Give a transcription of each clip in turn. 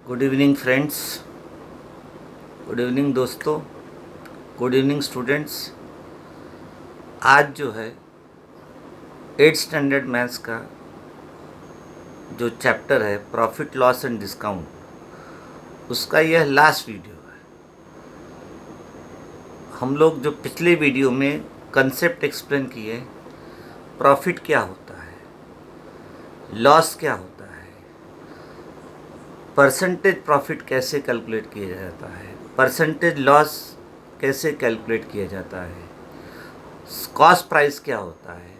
Good evening friends, good evening दोस्तों, good evening students. आज जो है 8th स्टैंडर्ड मैथ्स का जो चैप्टर है प्रॉफिट लॉस एंड डिस्काउंट, उसका यह लास्ट वीडियो है। हम लोग जो पिछले वीडियो में कंसेप्ट एक्सप्लेन किए, प्रॉफिट क्या होता है, लॉस क्या होता है, परसेंटेज प्रॉफिट कैसे कैलकुलेट किया जाता है, परसेंटेज लॉस कैसे कैलकुलेट किया जाता है, कॉस्ट प्राइस क्या होता है,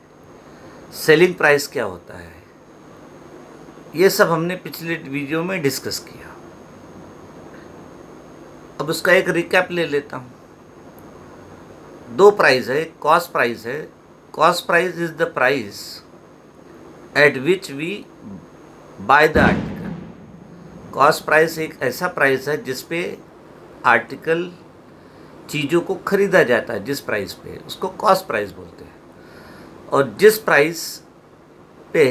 सेलिंग प्राइस क्या होता है, ये सब हमने पिछले वीडियो में डिस्कस किया। अब उसका एक रिकैप ले लेता हूँ। दो प्राइस है, कॉस्ट प्राइस है। Cost price is the price at which we buy the article. Cost price एक ऐसा प्राइस है जिस पे आर्टिकल, चीज़ों को खरीदा जाता है, जिस प्राइस पे, उसको कॉस्ट प्राइस बोलते हैं। और जिस प्राइस पे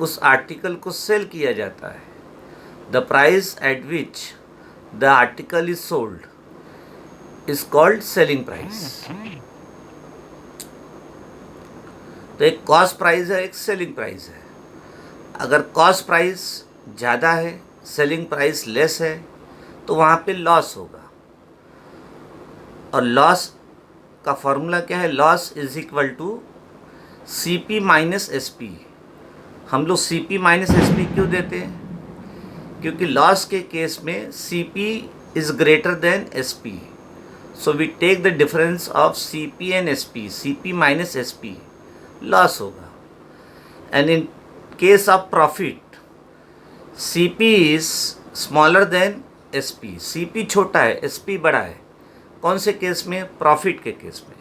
उस आर्टिकल को सेल किया जाता है, the price at which the article is sold is called selling price. तो एक कॉस्ट प्राइस है, एक सेलिंग प्राइस है। अगर कॉस्ट प्राइस ज़्यादा है, सेलिंग प्राइस लेस है, तो वहाँ पे लॉस होगा। और लॉस का फॉर्मूला क्या है? Loss is equal to C P minus S P. हम लोग C P minus S P क्यों देते हैं? क्योंकि लॉस के केस में C P is greater than S P, so we take the difference of C P and S P. C P minus S P loss होगा। And in case of profit, C P is smaller than S P. C P छोटा है, S P बड़ा है। कौन से case में? Profit के case में।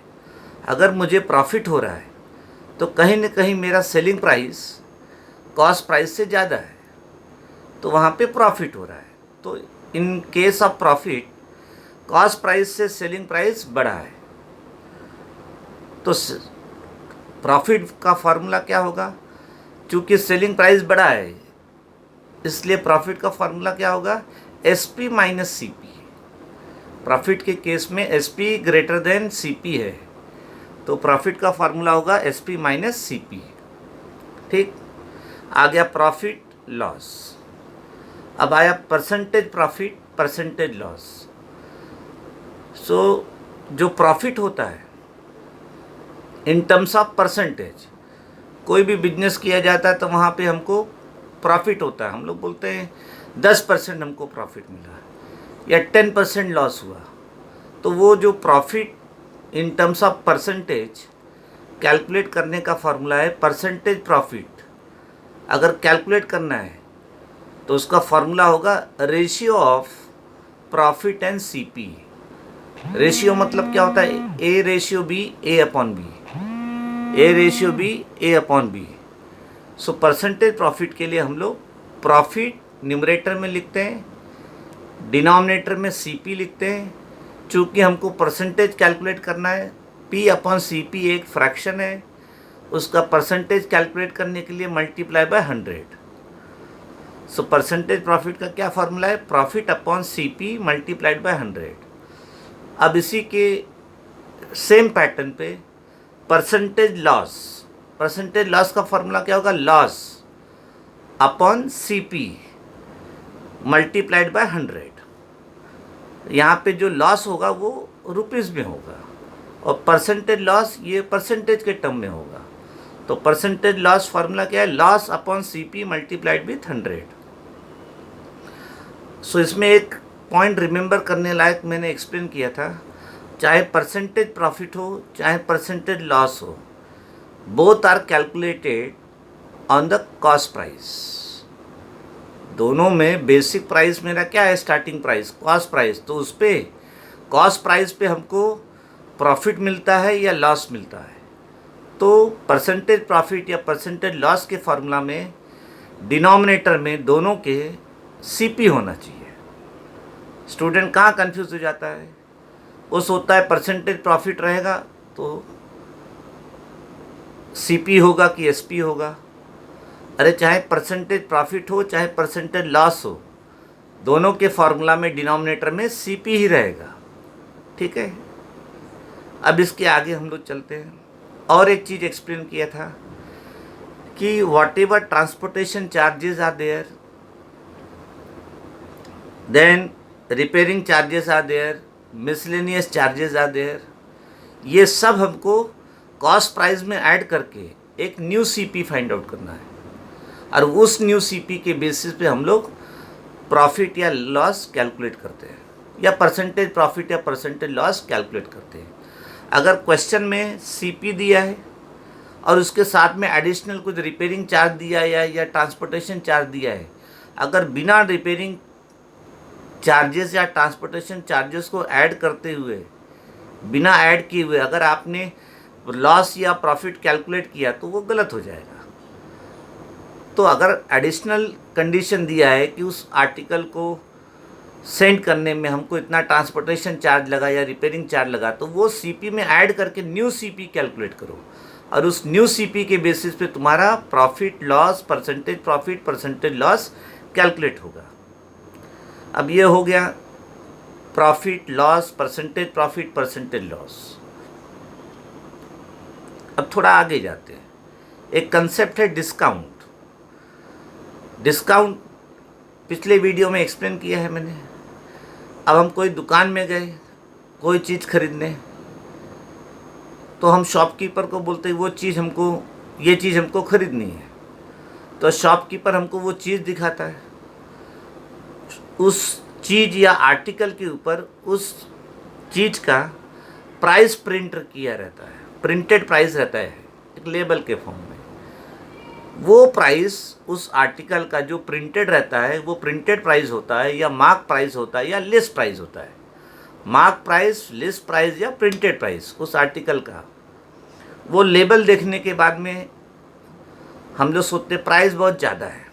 अगर मुझे प्रॉफिट हो रहा है तो कहीं न कहीं मेरा सेलिंग प्राइस कॉस्ट प्राइस से ज़्यादा है, तो वहाँ पे प्रॉफिट हो रहा है। तो इन case of profit, cost price से सेलिंग प्राइस बड़ा है। तो प्रॉफिट का फार्मूला क्या होगा? चूँकि सेलिंग प्राइस बड़ा है, इसलिए प्रॉफिट का फार्मूला क्या होगा? S P minus C P. Profit के केस में S P greater than C P है, तो प्रॉफिट का फार्मूला होगा S P minus C P. ठीक, आ गया प्रॉफिट लॉस। अब आया percentage profit, percentage loss. So जो प्रॉफिट होता है इन टर्म्स ऑफ परसेंटेज, कोई भी बिजनेस किया जाता है तो वहाँ पे हमको प्रॉफिट होता है। हम लोग बोलते हैं 10% हमको प्रॉफिट मिला या 10% लॉस हुआ। तो वो जो profit in terms of percentage calculate करने का फार्मूला है परसेंटेज प्रॉफिट। अगर कैलकुलेट करना है तो उसका फार्मूला होगा ratio of profit and C P. Ratio मतलब क्या होता है? A ratio B, A upon B. A ratio B, A upon B. So percentage profit के लिए हम लोग प्रॉफिट न्यूमरेटर में लिखते हैं, डिनोमिनेटर में सी पी लिखते हैं। चूँकि हमको परसेंटेज कैलकुलेट करना है, पी अपॉन सी पी एक फ्रैक्शन है, उसका परसेंटेज कैलकुलेट करने के लिए multiply by 100। So percentage profit का क्या फार्मूला है? Profit upon C P multiplied by 100। अब इसी के सेम पैटर्न पे परसेंटेज लॉस, परसेंटेज लॉस का फार्मूला क्या होगा? Loss upon C P multiplied by 100। यहाँ पे जो लॉस होगा वो रुपीज़ में होगा, और परसेंटेज लॉस ये परसेंटेज के टर्म में होगा। तो परसेंटेज लॉस फार्मूला क्या है? Loss upon C P multiplied with 100। So इसमें एक पॉइंट रिमेंबर करने लायक मैंने एक्सप्लेन किया था, चाहे परसेंटेज प्रॉफिट हो चाहे परसेंटेज लॉस हो, both are calculated on the cost price. दोनों में बेसिक प्राइस मेरा क्या है? Starting price, cost price. तो उस पर कॉस्ट प्राइस पे हमको प्रॉफिट मिलता है या लॉस मिलता है। तो परसेंटेज प्रॉफिट या परसेंटेज लॉस के फार्मूला में डिनोमिनेटर में दोनों के सीपी होना चाहिए। स्टूडेंट कहाँ कंफ्यूज हो जाता है? वो सोचता है परसेंटेज प्रॉफिट रहेगा तो सीपी होगा कि एसपी होगा। अरे चाहे परसेंटेज प्रॉफिट हो चाहे परसेंटेज लॉस हो, दोनों के फॉर्मूला में डिनोमिनेटर में सीपी ही रहेगा, ठीक है। अब इसके आगे हम लोग चलते हैं। और एक चीज़ एक्सप्लेन किया था कि whatever transportation charges are there, then repairing charges are there, miscellaneous charges are there, ये सब हमको कॉस्ट प्राइस में ऐड करके एक न्यू सीपी फाइंड आउट करना है, और उस न्यू सीपी के बेसिस पे हम लोग प्रॉफिट या लॉस कैलकुलेट करते हैं, या परसेंटेज प्रॉफिट या परसेंटेज लॉस कैलकुलेट करते हैं। अगर क्वेश्चन में सीपी दिया है और उसके साथ में एडिशनल कुछ रिपेयरिंग चार्ज दिया है या ट्रांसपोर्टेशन चार्ज दिया है, अगर बिना रिपेयरिंग चार्जेस या ट्रांसपोर्टेशन चार्जेस को ऐड करते हुए, बिना ऐड किए हुए अगर आपने लॉस या प्रॉफिट कैलकुलेट किया तो वो गलत हो जाएगा। तो अगर एडिशनल कंडीशन दिया है कि उस आर्टिकल को सेंड करने में हमको इतना ट्रांसपोर्टेशन चार्ज लगा या रिपेयरिंग चार्ज लगा, तो वो सीपी में ऐड करके न्यू सीपी कैलकुलेट करो, और उस न्यू सीपी के बेसिस पे तुम्हारा profit loss, percentage profit, percentage loss calculate होगा। अब ये हो गया profit loss, percentage profit, percentage loss. अब थोड़ा आगे जाते हैं। एक कंसेप्ट है डिस्काउंट। डिस्काउंट पिछले वीडियो में एक्सप्लेन किया है मैंने। अब हम कोई दुकान में गए कोई चीज़ खरीदने, तो हम शॉपकीपर को बोलते हैं वो चीज़ हमको, ये चीज़ हमको खरीदनी है, तो शॉपकीपर हमको वो चीज़ दिखाता है, उस चीज़ या आर्टिकल के ऊपर उस चीज़ का प्राइस प्रिंट किया रहता है, प्रिंटेड प्राइस रहता है एक लेबल के फॉर्म में। वो प्राइस उस आर्टिकल का जो प्रिंटेड रहता है वो प्रिंटेड प्राइस होता है, या मार्क प्राइस होता है, या लिस्ट प्राइस होता है। मार्क प्राइस, लिस्ट प्राइस या प्रिंटेड प्राइस उस आर्टिकल का, वो लेबल देखने के बाद में हम लोग सोचते प्राइस बहुत ज़्यादा है,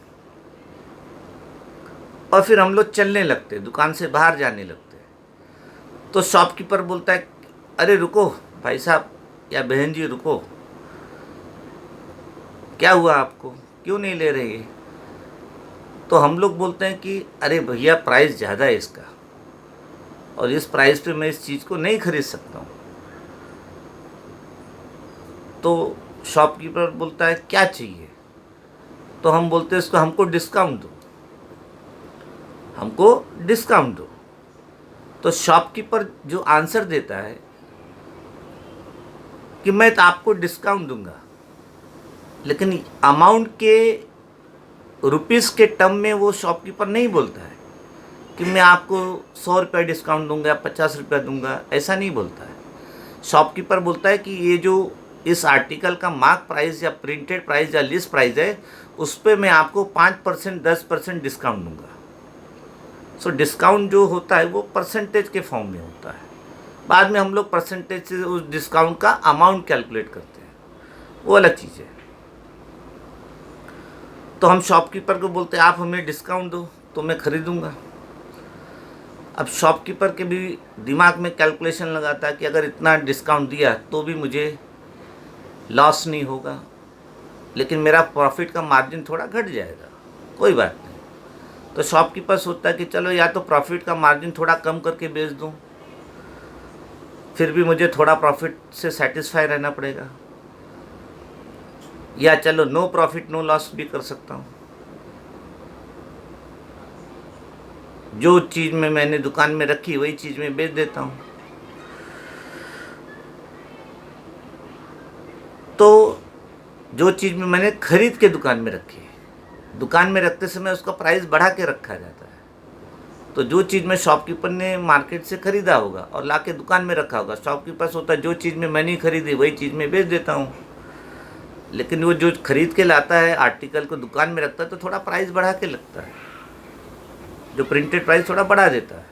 और फिर हम लोग चलने लगते, दुकान से बाहर जाने लगते। तो शॉपकीपर बोलता है अरे रुको भाई साहब या बहन जी रुको, क्या हुआ आपको, क्यों नहीं ले रहे? तो हम लोग बोलते हैं कि अरे भैया प्राइस ज़्यादा है इसका, और इस प्राइस पे मैं इस चीज़ को नहीं खरीद सकता हूँ। तो शॉपकीपर बोलता है क्या चाहिए? तो हम बोलते हैं इसको हमको डिस्काउंट दो, हमको डिस्काउंट दो। तो शॉपकीपर जो आंसर देता है कि मैं तो आपको डिस्काउंट दूंगा, लेकिन अमाउंट के रुपीस के टर्म में वो शॉपकीपर नहीं बोलता है कि मैं आपको 100 रुपये डिस्काउंट दूंगा, 50 रुपये दूंगा, ऐसा नहीं बोलता है। शॉपकीपर बोलता है कि ये जो इस आर्टिकल का मार्क प्राइस या प्रिंटेड प्राइस या लिस्ट प्राइस है, उस पर मैं आपको 5%, 10% डिस्काउंट दूंगा। सो डिस्काउंट जो होता है वो परसेंटेज के फॉर्म में होता है। बाद में हम लोग परसेंटेज से उस डिस्काउंट का अमाउंट कैलकुलेट करते हैं, वो अलग चीज़ है। तो हम शॉपकीपर को बोलते हैं आप हमें डिस्काउंट दो तो मैं खरीदूंगा। अब शॉपकीपर के भी दिमाग में कैलकुलेशन लगाता है कि अगर इतना डिस्काउंट दिया तो भी मुझे लॉस नहीं होगा, लेकिन मेरा प्रॉफिट का मार्जिन थोड़ा घट जाएगा, कोई बात नहीं। तो शॉपकीपर सोचता है कि चलो या तो प्रॉफिट का मार्जिन थोड़ा कम करके बेच दूं, फिर भी मुझे थोड़ा प्रॉफिट से सेटिस्फाई रहना पड़ेगा, या चलो नो प्रॉफिट नो लॉस भी कर सकता हूँ। जो चीज़ में मैंने दुकान में रखी वही चीज़ में बेच देता हूँ। तो जो चीज़ में मैंने खरीद के दुकान में रखी, दुकान में रखते समय उसका प्राइस बढ़ा के रखा जाता है। तो जो चीज़ में शॉपकीपर ने मार्केट से ख़रीदा होगा और ला के दुकान में रखा होगा, शॉपकीपर सोचता है जो चीज़ में मैंने खरीदी वही चीज़ में बेच देता हूँ। लेकिन वो जो खरीद के लाता है आर्टिकल को दुकान में रखता है तो थोड़ा प्राइस बढ़ा के लगता है, जो प्रिंटेड प्राइस थोड़ा बढ़ा देता है।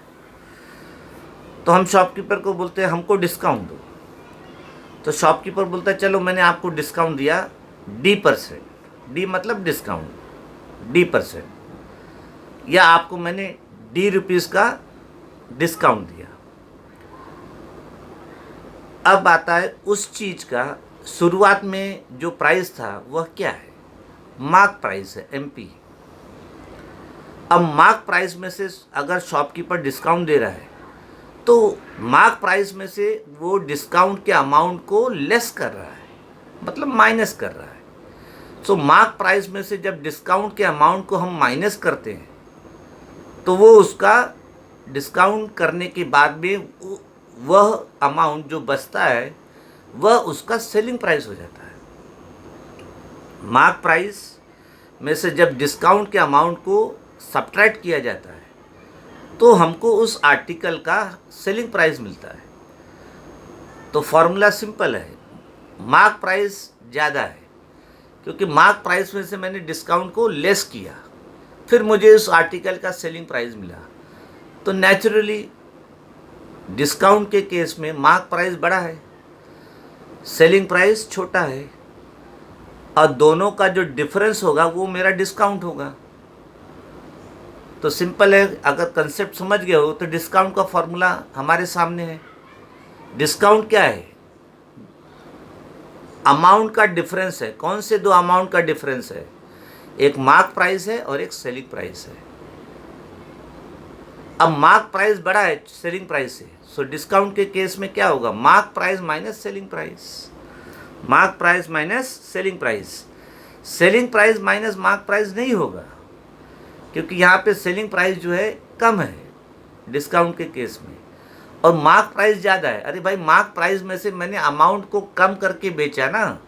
तो हम शॉपकीपर को बोलते हैं हमको डिस्काउंट दो। तो शॉपकीपर बोलता है चलो मैंने आपको डिस्काउंट दिया D%, D मतलब डिस्काउंट, D%, या आपको मैंने D रुपीज़ का डिस्काउंट दिया। अब आता है उस चीज़ का शुरुआत में जो प्राइस था वह क्या है, मार्क प्राइस है, MP। अब मार्क प्राइस में से अगर शॉपकीपर डिस्काउंट दे रहा है तो मार्क प्राइस में से वो डिस्काउंट के अमाउंट को लेस कर रहा है, मतलब माइनस कर रहा है। सो मार्क प्राइस में से जब डिस्काउंट के अमाउंट को हम माइनस करते हैं तो वो उसका डिस्काउंट करने के बाद में वह अमाउंट जो बचता है वह उसका सेलिंग प्राइस हो जाता है। मार्क प्राइस में से जब डिस्काउंट के अमाउंट को सब्ट्रैक्ट किया जाता है तो हमको उस आर्टिकल का सेलिंग प्राइस मिलता है। तो फॉर्मूला सिंपल है, मार्क प्राइस ज़्यादा है क्योंकि मार्क प्राइस में से मैंने डिस्काउंट को लेस किया, फिर मुझे उस आर्टिकल का सेलिंग प्राइस मिला। तो नेचुरली डिस्काउंट के केस में मार्क प्राइस बड़ा है, सेलिंग प्राइस छोटा है, और दोनों का जो डिफरेंस होगा वो मेरा डिस्काउंट होगा। तो सिंपल है, अगर कंसेप्ट समझ गए हो तो डिस्काउंट का फॉर्मूला हमारे सामने है। डिस्काउंट क्या है? अमाउंट का डिफरेंस है। कौन से दो अमाउंट का डिफरेंस है? एक मार्क प्राइस है और एक सेलिंग प्राइस है। अब मार्क प्राइस बड़ा है सेलिंग प्राइस से, सो डिस्काउंट के केस में क्या होगा? Mark price minus selling price, mark price minus selling price. Selling price minus mark price नहीं होगा क्योंकि यहाँ पे सेलिंग प्राइस जो है कम है डिस्काउंट के केस में और मार्क प्राइस ज़्यादा है। अरे भाई, मार्क प्राइस में से मैंने अमाउंट को कम करके बेचा ना,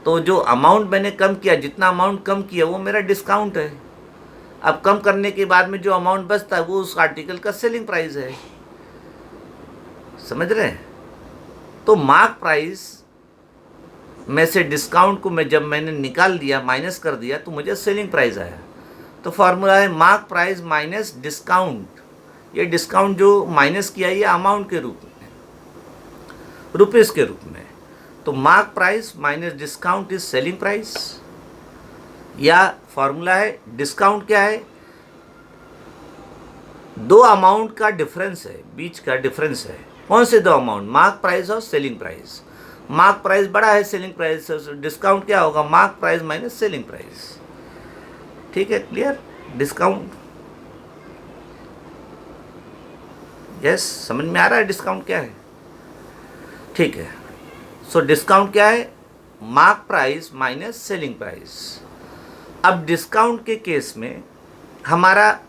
तो जो अमाउंट मैंने कम किया, जितना अमाउंट कम किया वो मेरा डिस्काउंट है। अब कम करने के बाद में जो अमाउंट बचता है वो उस आर्टिकल का सेलिंग प्राइस है। समझ रहे हैं? तो मार्क प्राइस में से डिस्काउंट को जब मैंने निकाल दिया, माइनस कर दिया, तो मुझे सेलिंग प्राइस आया। तो फार्मूला है मार्क प्राइस माइनस डिस्काउंट। ये डिस्काउंट जो माइनस किया ये अमाउंट के रूप में, रुपीस के रूप में। तो mark price minus discount is selling price. या फॉर्मूला है, डिस्काउंट क्या है? दो अमाउंट का डिफरेंस है, बीच का डिफरेंस है। कौन से दो अमाउंट? मार्क प्राइस और सेलिंग प्राइस। मार्क प्राइस बड़ा है सेलिंग प्राइस से, डिस्काउंट क्या होगा? Mark price minus selling price. ठीक है, क्लियर? डिस्काउंट, यस, समझ में आ रहा है डिस्काउंट क्या है? ठीक है। सो डिस्काउंट क्या है? Mark price minus selling price. अब डिस्काउंट के केस में हमारा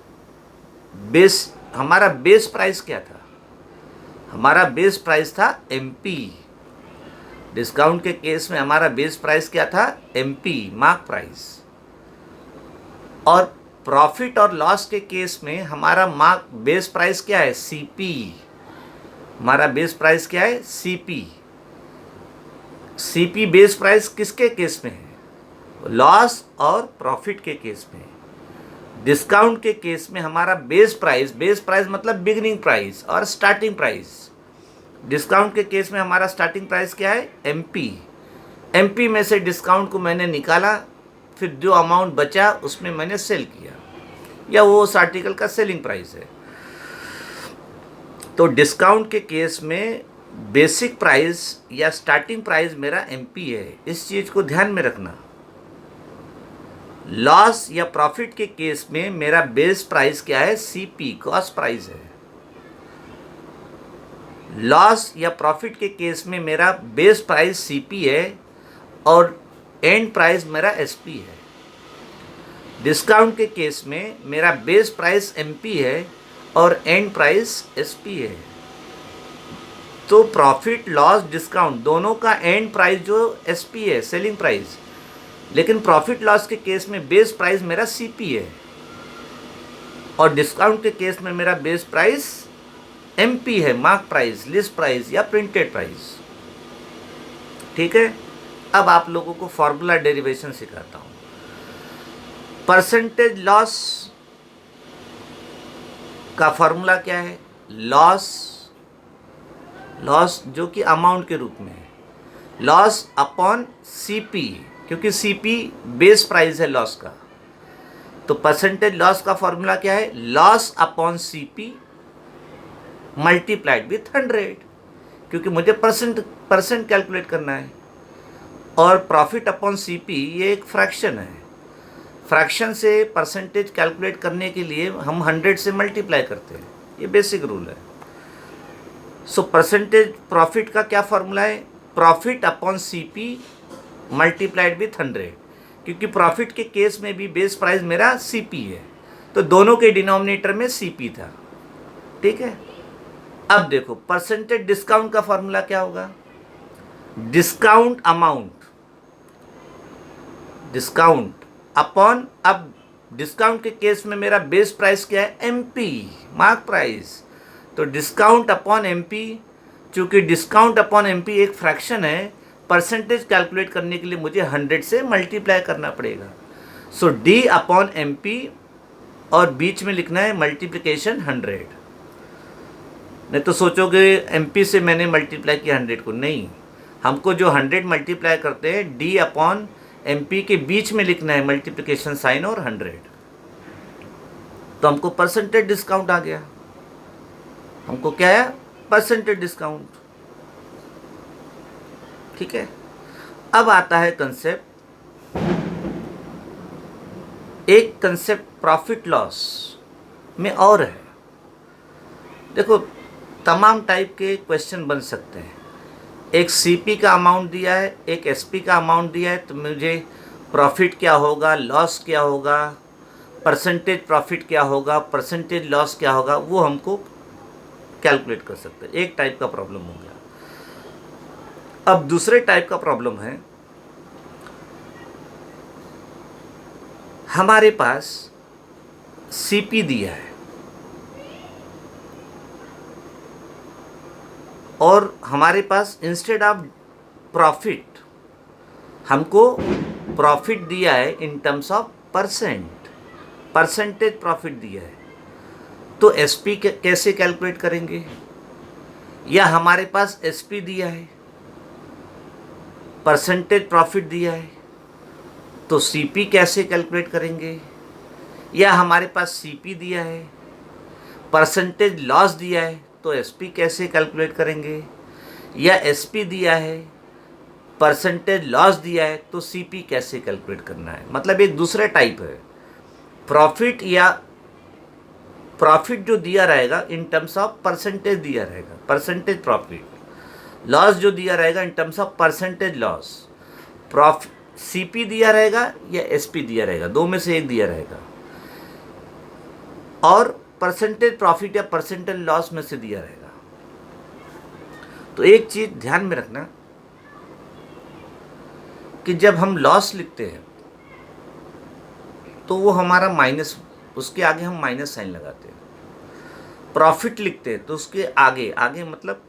बेस प्राइस क्या था? हमारा बेस प्राइस था MP। डिस्काउंट के केस में हमारा बेस प्राइस क्या था? MP, mark price. और प्रॉफिट और लॉस के केस में हमारा बेस प्राइस क्या है? CP। हमारा बेस प्राइस क्या है? CP। CP बेस प्राइस किसके केस में है? लॉस और प्रॉफिट के केस में। डिस्काउंट के केस में हमारा बेस प्राइस मतलब बिगिनिंग प्राइस और स्टार्टिंग प्राइस। डिस्काउंट के केस में हमारा स्टार्टिंग प्राइस क्या है? MP में से डिस्काउंट को मैंने निकाला, फिर जो अमाउंट बचा उसमें मैंने सेल किया, या वो उस आर्टिकल का सेलिंग प्राइस है। तो डिस्काउंट के केस में बेसिक प्राइस या स्टार्टिंग प्राइस मेरा MP है, इस चीज़ को ध्यान में रखना। लॉस या प्रॉफिट के केस में मेरा बेस प्राइस क्या है? CP, कॉस्ट प्राइस है। लॉस या प्रॉफिट के केस में मेरा बेस प्राइस CP है और एंड प्राइस मेरा SP है। डिस्काउंट के केस में मेरा बेस प्राइस MP है और एंड प्राइस SP है। तो प्रॉफिट, लॉस, डिस्काउंट दोनों का एंड प्राइस जो SP है, सेलिंग प्राइस। लेकिन प्रॉफिट लॉस के केस में बेस प्राइस मेरा CP है और डिस्काउंट के केस में मेरा बेस प्राइस MP है, मार्क प्राइस, लिस्ट प्राइस या प्रिंटेड प्राइस। ठीक है। अब आप लोगों को फॉर्मूला डेरिवेशन सिखाता हूँ। परसेंटेज लॉस का फॉर्मूला क्या है? लॉस जो कि अमाउंट के रूप में है, लॉस अपॉन CP, क्योंकि CP बेस प्राइस है लॉस का। तो परसेंटेज लॉस का फॉर्मूला क्या है? Loss upon CP multiplied with 100, क्योंकि मुझे परसेंट कैलकुलेट करना है। और प्रॉफिट अपॉन CP ये एक फ्रैक्शन है। फ्रैक्शन से परसेंटेज कैलकुलेट करने के लिए हम 100 से मल्टीप्लाई करते हैं, ये बेसिक रूल है। सो परसेंटेज प्रॉफिट का क्या फॉर्मूला है? Profit upon CP multiplied with 100, क्योंकि प्रॉफिट के केस में भी बेस प्राइस मेरा सीपी है, तो दोनों के डिनोमिनेटर में सीपी था। ठीक है, अब देखो परसेंटेज डिस्काउंट का फॉर्मूला क्या होगा? डिस्काउंट अमाउंट, डिस्काउंट अपॉन, अब डिस्काउंट के केस में मेरा बेस प्राइस क्या है? एमपी, मार्क प्राइस, तो डिस्काउंट अपॉन एमपी। चूंकि डिस्काउंट अपॉन एमपी एक फ्रैक्शन है, परसेंटेज कैलकुलेट करने के लिए मुझे 100 से मल्टीप्लाई करना पड़ेगा। सो डी अपॉन एमपी, और बीच में लिखना है मल्टीप्लिकेशन 100। नहीं तो सोचोगे एमपी से मैंने मल्टीप्लाई किया 100 को, नहीं, हमको जो 100 मल्टीप्लाई करते हैं डी अपॉन एमपी के बीच में लिखना है मल्टीप्लिकेशन साइन और 100, तो हमको परसेंटेज डिस्काउंट आ गया। हमको क्या है? Percentage discount. ठीक है, अब आता है कंसेप्ट, एक कंसेप्ट प्रॉफिट लॉस में और है। देखो तमाम टाइप के क्वेश्चन बन सकते हैं। एक सीपी का अमाउंट दिया है, एक एसपी का अमाउंट दिया है, तो मुझे प्रॉफिट क्या होगा, लॉस क्या होगा, परसेंटेज प्रॉफिट क्या होगा, परसेंटेज लॉस क्या होगा, वो हमको कैलकुलेट कर सकते हैं। एक टाइप का प्रॉब्लम हो गया। अब दूसरे टाइप का प्रॉब्लम है, हमारे पास सीपी दिया है और हमारे पास इंस्टेड ऑफ प्रॉफिट हमको प्रॉफिट दिया है in terms of percentage profit दिया है, तो एसपी कैसे कैलकुलेट करेंगे? या हमारे पास एसपी दिया है, परसेंटेज प्रॉफिट दिया है, तो सीपी कैसे कैलकुलेट करेंगे? या हमारे पास सीपी दिया है, परसेंटेज लॉस दिया है, तो एसपी कैसे कैलकुलेट करेंगे? या एसपी दिया है, परसेंटेज लॉस दिया है, तो सीपी कैसे कैलकुलेट करना है? मतलब एक दूसरा टाइप है प्रॉफिट, या प्रॉफिट जो दिया रहेगा इन टर्म्स ऑफ परसेंटेज दिया रहेगा, परसेंटेज प्रॉफिट, लॉस जो दिया रहेगा in terms of percentage loss, profit CP दिया रहेगा या एसपी दिया रहेगा, दो में से एक दिया रहेगा, और परसेंटेज प्रॉफिट या परसेंटेज लॉस में से दिया रहेगा। तो एक चीज ध्यान में रखना कि जब हम लॉस लिखते हैं तो वो हमारा माइनस, उसके आगे हम माइनस साइन लगाते हैं। प्रॉफिट लिखते हैं तो उसके आगे, आगे मतलब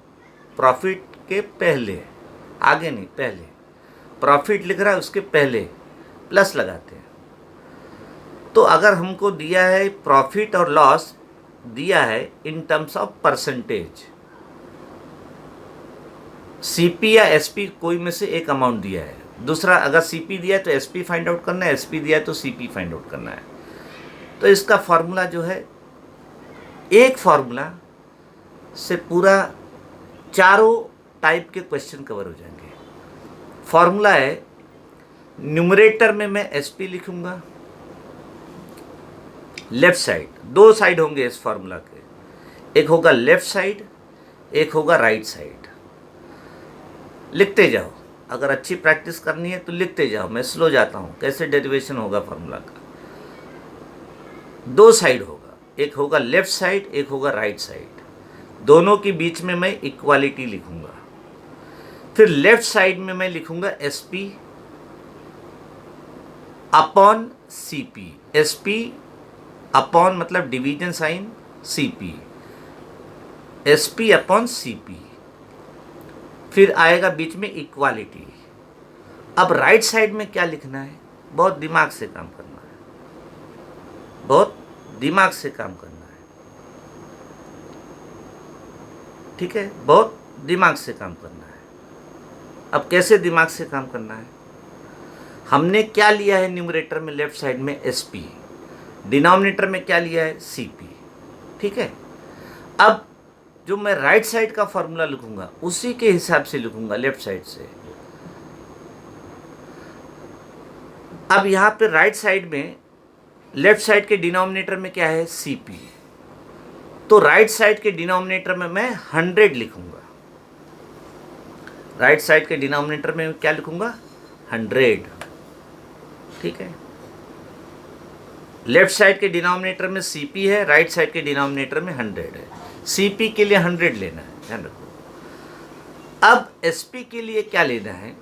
प्रॉफिट के पहले, आगे नहीं पहले, प्रॉफिट लिख रहा है उसके पहले प्लस लगाते हैं। तो अगर हमको दिया है प्रॉफिट और लॉस दिया है in terms of percentage, CP या एसपी कोई में से एक अमाउंट दिया है, दूसरा अगर सीपी दिया है तो एसपी फाइंड आउट करना है, एसपी दिया है तो सीपी फाइंड आउट करना है। तो इसका फॉर्मूला जो है, एक फॉर्मूला से पूरा चारों टाइप के क्वेश्चन कवर हो जाएंगे। फॉर्मूला है, न्यूमरेटर में मैं एसपी लिखूंगा, लेफ्ट साइड, दो साइड होंगे इस फॉर्मूला के, एक होगा लेफ्ट साइड, एक होगा राइट साइड। लिखते जाओ, अगर अच्छी प्रैक्टिस करनी है तो लिखते जाओ, मैं स्लो जाता हूँ, कैसे डेरिवेशन होगा फॉर्मूला का। दो साइड होगा, एक होगा लेफ्ट साइड, एक होगा राइट साइड, दोनों के बीच में मैं इक्वालिटी लिखूंगा। फिर लेफ्ट साइड में मैं लिखूंगा SP upon CP, SP upon मतलब division sign, CP, SP upon CP, फिर आएगा बीच में इक्वालिटी। अब राइट साइड में क्या लिखना है? बहुत दिमाग से काम करना है, बहुत दिमाग से काम करना है, ठीक है, बहुत दिमाग से काम करना है। अब कैसे दिमाग से काम करना है? हमने क्या लिया है न्यूमरेटर में, लेफ्ट साइड में एसपी, डिनोमिनेटर में क्या लिया है? सीपी, ठीक है। अब जो मैं राइट साइड का फॉर्मूला लिखूंगा उसी के हिसाब से लिखूंगा लेफ्ट साइड से। अब यहां पे राइट साइड में लेफ्ट साइड के डिनोमिनेटर में क्या है, CP, तो राइट साइड के डिनोमिनेटर में मैं 100 लिखूंगा। राइट साइड के डिनोमिनेटर में क्या लिखूंगा, 100, ठीक है। लेफ्ट साइड के डिनोमिनेटर में CP है, राइट साइड के डिनोमिनेटर में 100 है। CP के लिए 100 लेना है, ध्यान रखो। अब SP के लिए क्या लेना है,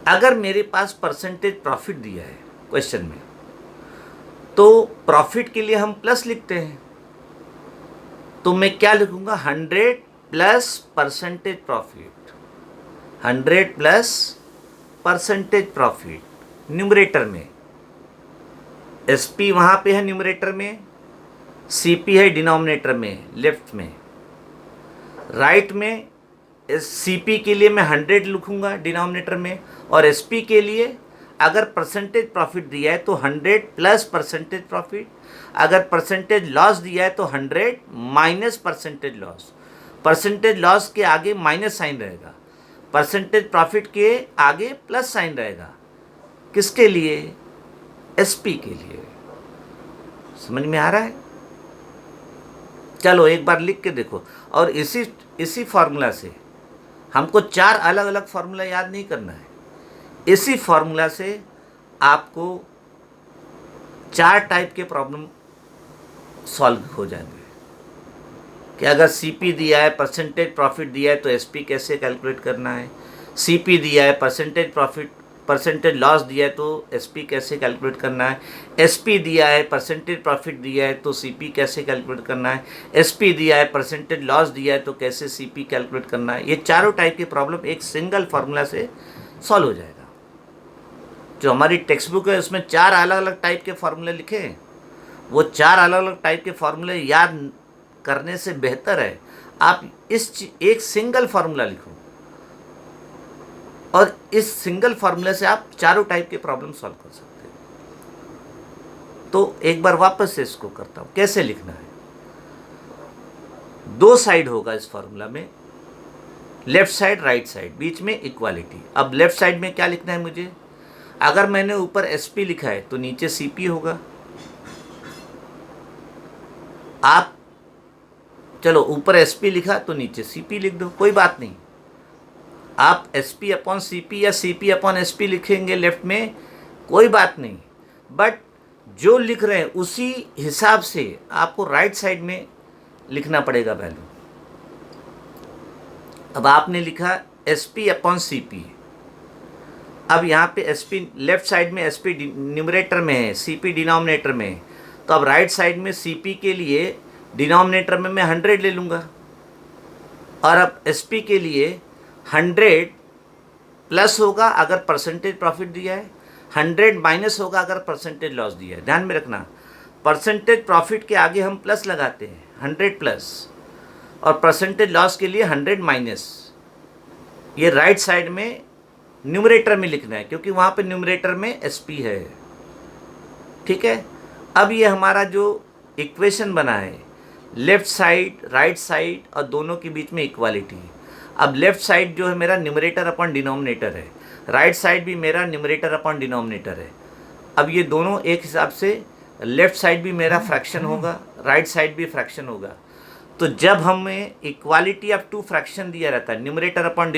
अगर मेरे पास परसेंटेज प्रॉफिट दिया है क्वेश्चन में, तो प्रॉफिट के लिए हम प्लस लिखते हैं, तो मैं क्या लिखूंगा, 100 plus percentage profit, 100 plus percentage profit numerator में। SP वहाँ पे है न्यूमरेटर में, CP है डिनोमिनेटर में लेफ्ट में। राइट में CP के लिए मैं 100 लिखूंगा डिनोमिनेटर में, और SP के लिए अगर परसेंटेज प्रॉफिट दिया है तो 100 प्लस परसेंटेज प्रॉफिट, अगर परसेंटेज लॉस दिया है तो 100 minus percentage loss. Percentage loss के आगे माइनस साइन रहेगा, परसेंटेज प्रॉफिट के आगे प्लस साइन रहेगा। किसके लिए, SP के लिए। समझ में आ रहा है? चलो एक बार लिख के देखो। और इसी फॉर्मूला से हमको 4 अलग अलग फार्मूला याद नहीं करना है, इसी फॉर्मूला से आपको 4 टाइप के प्रॉब्लम सॉल्व हो जाएंगे कि अगर CP दिया है, परसेंटेज प्रॉफिट दिया है, तो SP कैसे कैलकुलेट करना है। CP दिया है, परसेंटेज प्रॉफिट, परसेंटेज लॉस दिया है, तो SP कैसे कैलकुलेट करना है। SP दिया है, परसेंटेज प्रॉफिट दिया है, तो CP कैसे कैलकुलेट करना है। SP दिया है, परसेंटेज लॉस दिया है, तो कैसे CP कैलकुलेट करना है। ये चारों टाइप के प्रॉब्लम एक सिंगल फार्मूला से सॉल्व हो जाएगा। जो हमारी टेक्स्ट बुक है उसमें 4 अलग अलग टाइप के फार्मूले लिखे हैं, वो 4 अलग अलग टाइप के फार्मूले याद करने से बेहतर है आप एक सिंगल फार्मूला लिखो, और इस सिंगल फार्मूले से आप चारों टाइप के प्रॉब्लम सॉल्व कर सकते हैं। तो एक बार वापस से इसको करता हूं, कैसे लिखना है। 2 साइड होगा इस फार्मूला में, लेफ्ट साइड राइट साइड, बीच में इक्वालिटी। अब लेफ्ट साइड में क्या लिखना है मुझे, अगर मैंने ऊपर SP लिखा है तो नीचे CP होगा। आप चलो ऊपर SP लिखा तो नीचे CP लिख दो, कोई बात नहीं। आप SP अपॉन CP या CP अपॉन SP लिखेंगे लेफ्ट में, कोई बात नहीं, बट जो लिख रहे हैं उसी हिसाब से आपको राइट साइड में लिखना पड़ेगा वैल्यू। अब आपने लिखा SP अपॉन CP, अब यहाँ पे SP लेफ्ट साइड में SP न्यूमरेटर में है, CP डिनोमिनेटर में है, तो अब राइट साइड में CP के लिए डिनोमिनेटर में मैं 100 ले लूँगा, और अब SP के लिए 100 प्लस होगा अगर परसेंटेज प्रॉफिट दिया है, 100 माइनस होगा अगर परसेंटेज लॉस दिया है। ध्यान में रखना, परसेंटेज प्रॉफिट के आगे हम प्लस लगाते हैं, 100 प्लस, और परसेंटेज लॉस के लिए 100 माइनस। ये राइट साइड में न्यूमरेटर में लिखना है, क्योंकि वहाँ पे न्यूमरेटर में SP है, ठीक है। अब ये हमारा जो इक्वेशन बना है, लेफ्ट साइड राइट साइड और दोनों के बीच में इक्वालिटी। अब लेफ्ट साइड जो है मेरा न्यूमरेटर अपॉन डिनोमिनेटर है, राइट साइड भी मेरा न्यूमरेटर अपॉन डिनोमिनेटर है। अब ये दोनों एक हिसाब से, लेफ्ट साइड भी मेरा फ्रैक्शन होगा, राइट साइड भी फ्रैक्शन होगा। तो जब हमें इक्वालिटी ऑफ 2 फ्रैक्शन दिया रहता है, न्यूमरेटर अपॉन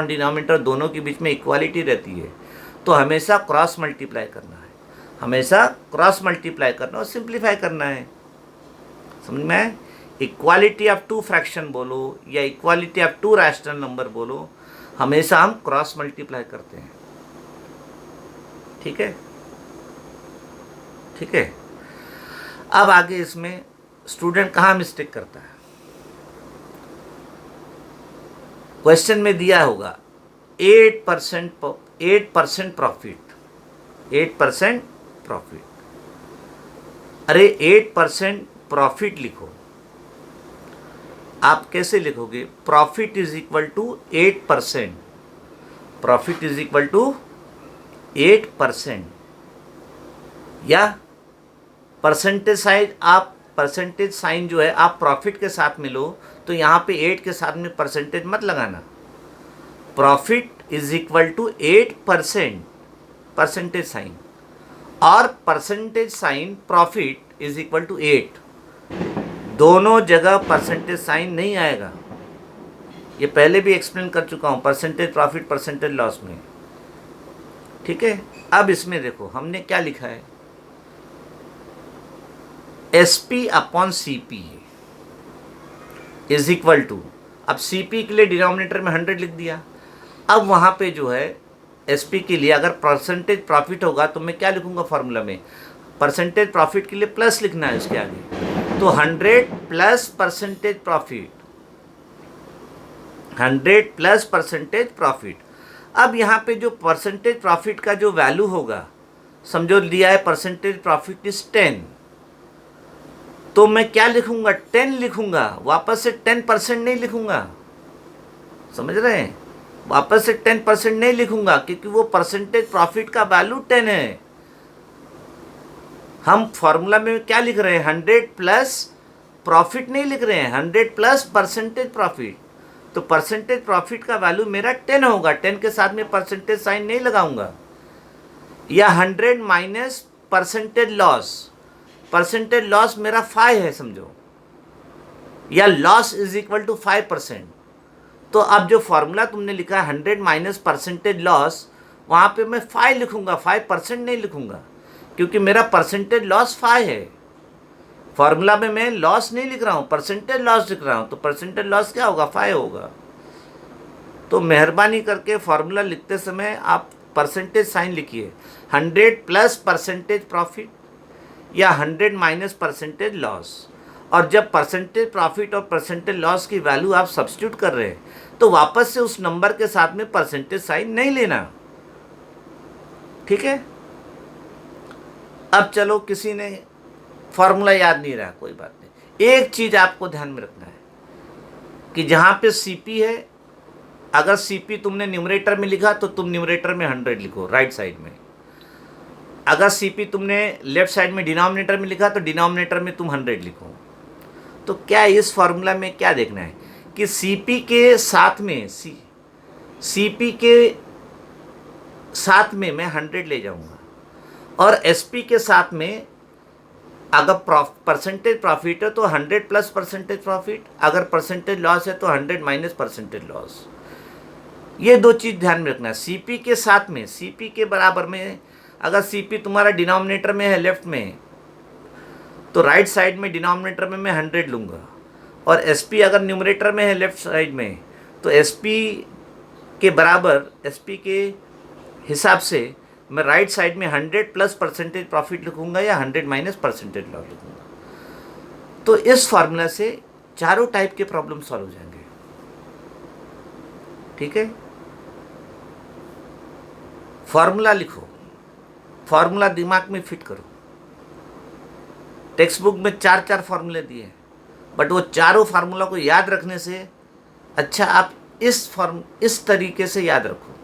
डिनोमिनेटर दोनों के बीच में इक्वालिटी रहती है, तो हमेशा क्रॉस मल्टीप्लाई करना है, हमेशा क्रॉस मल्टीप्लाई करना और सिंप्लीफाई करना है। समझ में? इक्वालिटी ऑफ 2 फ्रैक्शन बोलो या इक्वालिटी ऑफ 2 रैशनल नंबर बोलो, हमेशा हम क्रॉस मल्टीप्लाई करते हैं, ठीक है, ठीक है। अब आगे इसमें स्टूडेंट कहाँ मिस्टेक करता है, क्वेश्चन में दिया होगा 8% प्रॉफिट, 8% प्रॉफिट। अरे 8% प्रॉफिट लिखो, आप कैसे लिखोगे, profit is equal to 8%, profit is equal to 8%, या परसेंटेज साइन, आप परसेंटेज साइन जो है आप प्रॉफिट के साथ में लो, तो यहाँ पे 8 के साथ में परसेंटेज मत लगाना। Profit is equal to 8% percentage sign, और percentage sign profit is equal to 8, दोनों जगह परसेंटेज साइन नहीं आएगा। ये पहले भी एक्सप्लेन कर चुका हूँ परसेंटेज प्रॉफिट परसेंटेज लॉस में, ठीक है। अब इसमें देखो हमने क्या लिखा है, SP अपॉन CP इज इक्वल टू, अब CP के लिए डिनोमिनेटर में 100 लिख दिया। अब वहाँ पे जो है SP के लिए अगर परसेंटेज प्रॉफिट होगा तो मैं क्या लिखूंगा फॉर्मूला में, परसेंटेज प्रॉफिट के लिए प्लस लिखना है उसके आगे, तो 100 plus percentage profit, 100 plus percentage profit. अब यहाँ पे जो परसेंटेज प्रॉफिट का जो वैल्यू होगा, समझो दिया है परसेंटेज प्रॉफिट इज 10, तो मैं क्या लिखूंगा 10 लिखूंगा, वापस से 10% नहीं लिखूंगा, समझ रहे हैं, वापस से 10% नहीं लिखूंगा क्योंकि वो परसेंटेज प्रॉफिट का वैल्यू 10 है। हम फॉर्मूला में क्या लिख रहे हैं, 100 प्लस प्रॉफिट नहीं लिख रहे हैं, 100 प्लस परसेंटेज प्रॉफिट, तो परसेंटेज प्रॉफिट का वैल्यू मेरा 10 होगा, 10 के साथ में परसेंटेज साइन नहीं लगाऊंगा। या 100 minus percentage loss, percentage loss मेरा 5 है समझो, या लॉस इज इक्वल टू 5%, तो अब जो फॉर्मूला तुमने लिखा है 100 माइनस परसेंटेज लॉस, वहाँ पे मैं 5 लिखूंगा, 5% नहीं लिखूंगा क्योंकि मेरा परसेंटेज लॉस 5 है। फॉर्मूला में मैं लॉस नहीं लिख रहा हूँ, परसेंटेज लॉस लिख रहा हूँ, तो परसेंटेज लॉस क्या होगा, 5 होगा। तो मेहरबानी करके फॉर्मूला लिखते समय आप परसेंटेज साइन लिखिए, 100 प्लस परसेंटेज प्रॉफिट या 100 माइनस परसेंटेज लॉस। और जब परसेंटेज प्रॉफिट और परसेंटेज लॉस की वैल्यू आप सब्स्टिट्यूट कर रहे हैं तो वापस से उस नंबर के साथ में परसेंटेज साइन नहीं लेना, ठीक है। अब चलो किसी ने फॉर्मूला याद नहीं रहा, कोई बात नहीं, एक चीज आपको ध्यान में रखना है कि जहां पे CP है, अगर CP तुमने न्यूमरेटर में लिखा तो तुम न्यूमरेटर में 100 लिखो राइट साइड में, अगर CP तुमने लेफ्ट साइड में डिनोमिनेटर में लिखा तो डिनोमिनेटर में तुम 100 लिखो। तो क्या इस फॉर्मूला में क्या देखना है कि CP के साथ में CP के साथ में मैं 100 ले जाऊंगा और SP के साथ में अगर परसेंटेज प्रॉफिट है तो 100 प्लस परसेंटेज प्रॉफिट, अगर परसेंटेज लॉस है तो 100 माइनस परसेंटेज लॉस। ये दो चीज़ ध्यान में रखना है। CP के साथ में, CP के बराबर में, अगर CP तुम्हारा डिनोमिनेटर में है लेफ्ट में तो राइट साइड में डिनोमिनेटर में मैं 100 लूँगा, और SP अगर न्यूमरेटर में है लेफ्ट साइड में तो SP के बराबर, SP के हिसाब से मैं राइट साइड में 100 प्लस परसेंटेज प्रॉफिट लिखूंगा या 100 माइनस परसेंटेज लॉस लिखूंगा। तो इस फार्मूला से चारों टाइप के प्रॉब्लम सॉल्व हो जाएंगे, ठीक है। फार्मूला लिखो, फार्मूला दिमाग में फिट करो। टेक्स्ट बुक में 4 फार्मूले दिए हैं, बट वो चारों फार्मूला को याद रखने से अच्छा आप इस तरीके से याद रखो।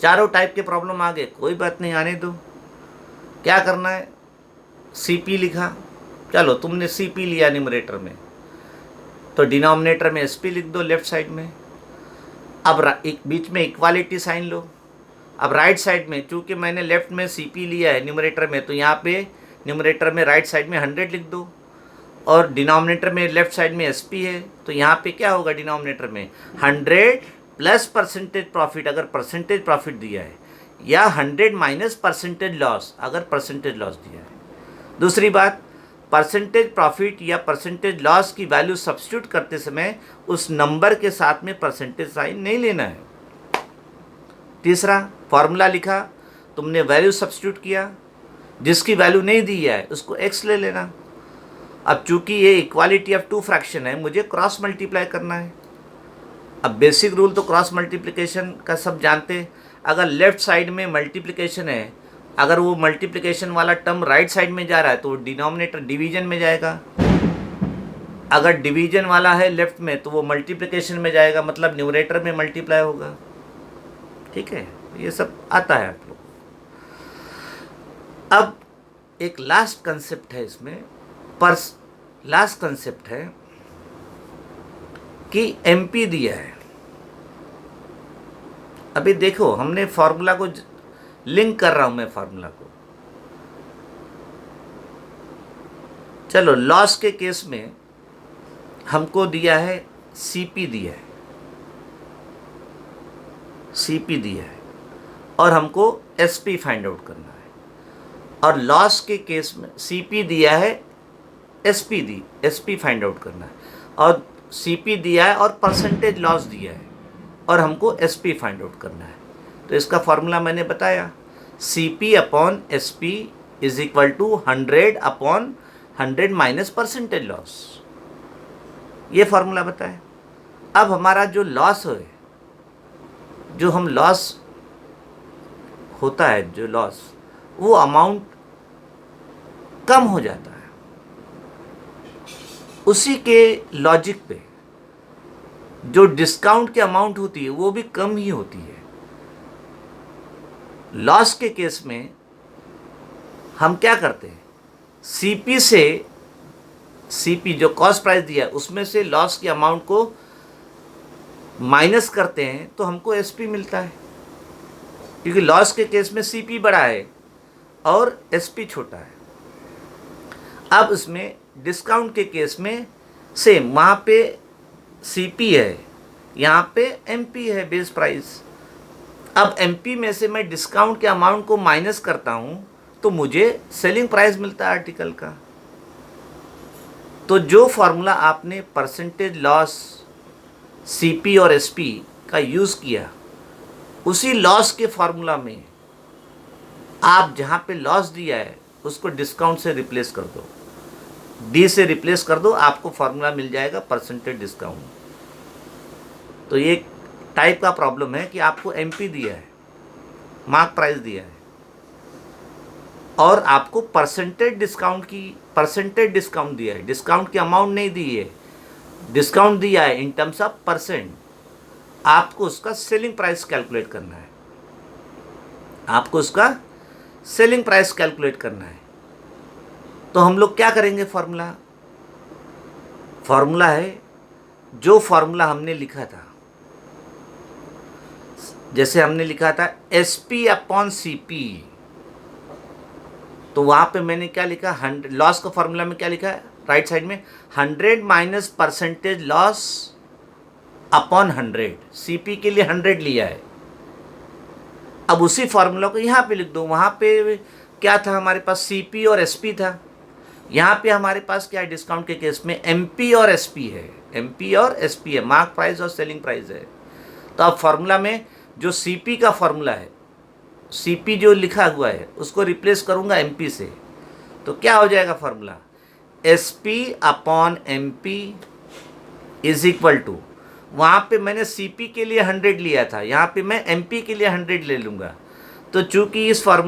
चारों टाइप के प्रॉब्लम आ गए, कोई बात नहीं, आने दो। क्या करना है, CP लिखा, चलो तुमने CP लिया न्यूमरेटर में तो डिनोमिनेटर में SP लिख दो लेफ्ट साइड में। अब एक बीच में इक्वालिटी साइन लो। अब राइट साइड में, चूंकि मैंने लेफ्ट में CP लिया है न्यूमरेटर में, तो यहाँ पे न्यूमरेटर में राइट साइड में 100 लिख दो, और डिनोमिनेटर में लेफ्ट साइड में SP है तो यहाँ पे क्या होगा, डिनोमिनेटर में 100 प्लस परसेंटेज प्रॉफिट अगर परसेंटेज प्रॉफिट दिया है, या 100 माइनस परसेंटेज लॉस अगर परसेंटेज लॉस दिया है। दूसरी बात, परसेंटेज प्रॉफिट या परसेंटेज लॉस की वैल्यू सब्स्टिट्यूट करते समय उस नंबर के साथ में परसेंटेज साइन नहीं लेना है। तीसरा, फॉर्मूला लिखा, तुमने वैल्यू सब्स्टिट्यूट किया, जिसकी वैल्यू नहीं दी है उसको x ले लेना। अब चूंकि ये इक्वालिटी ऑफ 2 फ्रैक्शन है, मुझे क्रॉस मल्टीप्लाई करना है। अब बेसिक रूल तो क्रॉस मल्टीप्लिकेशन का सब जानते हैं। अगर लेफ्ट साइड में मल्टीप्लिकेशन है, अगर वो मल्टीप्लिकेशन वाला टर्म राइट साइड में जा रहा है तो डिनोमिनेटर डिवीजन में जाएगा, अगर डिवीजन वाला है लेफ्ट में तो वो मल्टीप्लिकेशन में जाएगा, मतलब न्यूमरेटर में मल्टीप्लाई होगा, ठीक है। ये सब आता है आप लोग। अब एक लास्ट कंसेप्ट है इसमें, लास्ट कंसेप्ट है कि MP दिया है। अभी देखो हमने फार्मूला को लिंक कर रहा हूं मैं फार्मूला को, चलो लॉस के केस में हमको दिया है सीपी दिया है, सीपी दिया है और हमको एसपी फाइंड आउट करना है। और लॉस के केस में सीपी दिया है, एसपी फाइंड आउट करना है, और सीपी दिया है और परसेंटेज लॉस दिया है और हमको एसपी फाइंड आउट करना है। तो इसका फॉर्मूला मैंने बताया, CP upon SP is equal to 100/100 minus percentage loss. ये फॉर्मूला बताया। अब हमारा जो लॉस है, जो हम लॉस होता है, जो लॉस, वो अमाउंट कम हो जाता है। उसी के लॉजिक पे जो डिस्काउंट की अमाउंट होती है वो भी कम ही होती है। लॉस के केस में हम क्या करते हैं, सीपी से, सीपी जो कॉस्ट प्राइस दिया है उसमें से लॉस की अमाउंट को माइनस करते हैं तो हमको एसपी मिलता है, क्योंकि लॉस के केस में सीपी बड़ा है और एसपी छोटा है। अब इसमें डिस्काउंट के केस में सेम, वहाँ पे सीपी है, यहाँ पे एमपी है, बेस प्राइस। अब एमपी में से मैं डिस्काउंट के अमाउंट को माइनस करता हूँ तो मुझे सेलिंग प्राइस मिलता है आर्टिकल का। तो जो फॉर्मूला आपने परसेंटेज लॉस, सीपी और एसपी का यूज़ किया, उसी लॉस के फॉर्मूला में आप जहाँ पे लॉस दिया है उसको डिस्काउंट से रिप्लेस कर दो, डी से रिप्लेस कर दो, आपको फॉर्मूला मिल जाएगा परसेंटेज डिस्काउंट। तो ये टाइप का प्रॉब्लम है कि आपको एमपी दिया है, मार्क प्राइस दिया है, और आपको परसेंटेज डिस्काउंट दिया है, डिस्काउंट की अमाउंट नहीं दी है, डिस्काउंट दिया है इन टर्म्स ऑफ परसेंट। आपको उसका सेलिंग प्राइस कैलकुलेट करना है, आपको उसका सेलिंग प्राइस कैलकुलेट करना है। तो हम लोग क्या करेंगे, फॉर्मूला है जो फॉर्मूला हमने लिखा था, जैसे हमने लिखा था एसपी अपॉन सीपी, तो वहाँ पे मैंने क्या लिखा, 100, लॉस का फॉर्मूला में क्या लिखा है राइट साइड में, 100 minus percentage loss upon 100, CP के लिए 100 लिया है। अब उसी फॉर्मूला को यहाँ पे लिख दो। वहाँ पे क्या था, हमारे पास सीपी और एसपी था, यहाँ पे हमारे पास क्या है, डिस्काउंट के केस में एमपी और एसपी है, एमपी और एसपी है, मार्क प्राइस और सेलिंग प्राइस है। तो अब फॉर्मूला में जो सीपी का फॉर्मूला है, सीपी जो लिखा हुआ है उसको रिप्लेस करूँगा एमपी से, तो क्या हो जाएगा formula, SP upon MP is equal to, वहाँ पे मैंने सीपी के लिए 100 लिया था, यहाँ पे मैं एमपी के लिए 100 ले लूँगा। तो चूँकि इस फॉर्मूला